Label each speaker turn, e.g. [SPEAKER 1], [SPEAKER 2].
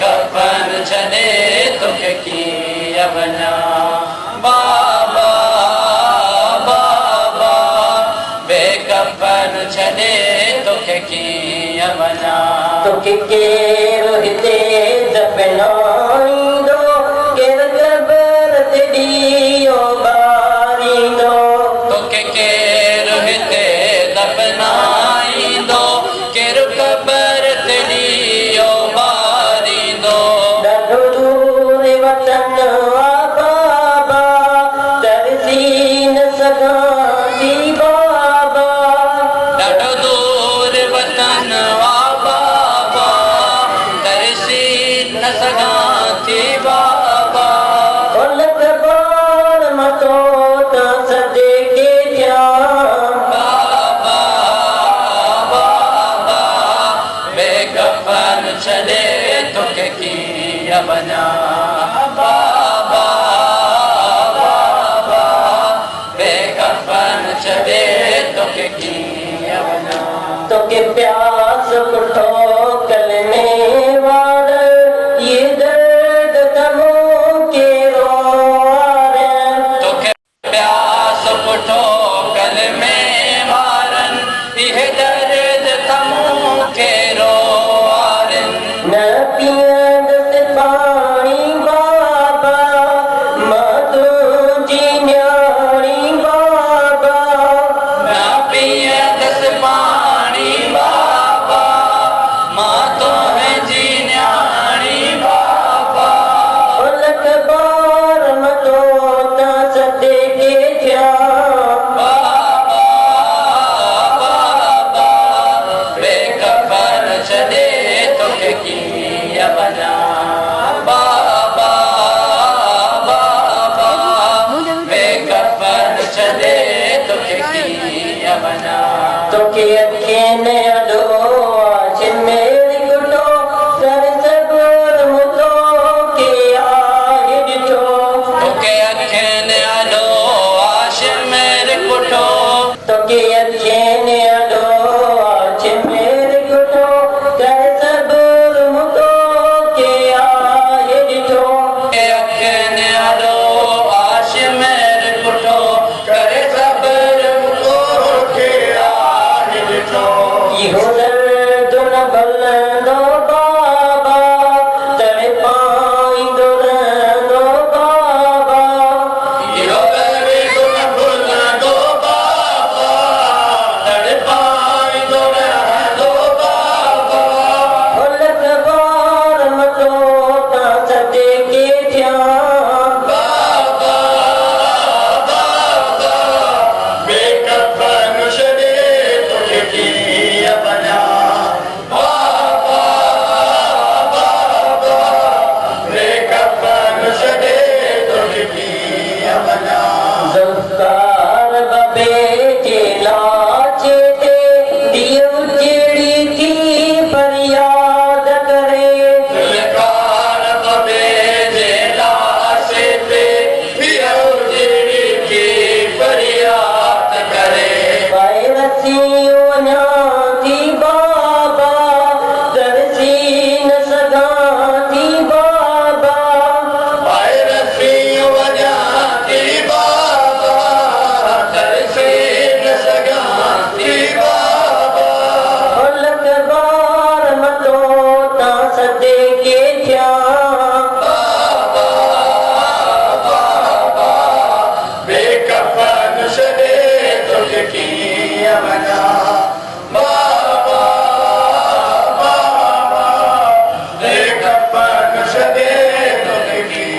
[SPEAKER 1] बेकफन छॾे तोखे कीअं वञा बाबा बाबा बेकफन छॾे तोखे कीअं वञा तोखे केरु हिते दफ़नाईंदो केरु क़बर ते ॾीओ ॿारींदो तोखे केरु हिते दफ़नाईंदो केरु क़बर ते ॾीओ ॿारींदो ॾाढो दूर वतन आ बाबा तरसी न सघां थी बाबा ॾाढो दूर वतन आ बाबा तरसी न सघां थी बाबा खोल ज़बान मां तो तां सदके ॾियां बाबा बाबा बेकफन छॾे तोखे कीअं वञा बाबा बाबा बेकफन छॾे तोखे कीअं वञा तोखे प्यास पुठो कलमे वार ये दर्द तमो केरो वार तोखे प्यास पुठो कलमे वारन ये दर्द तमो केरो वार न पिया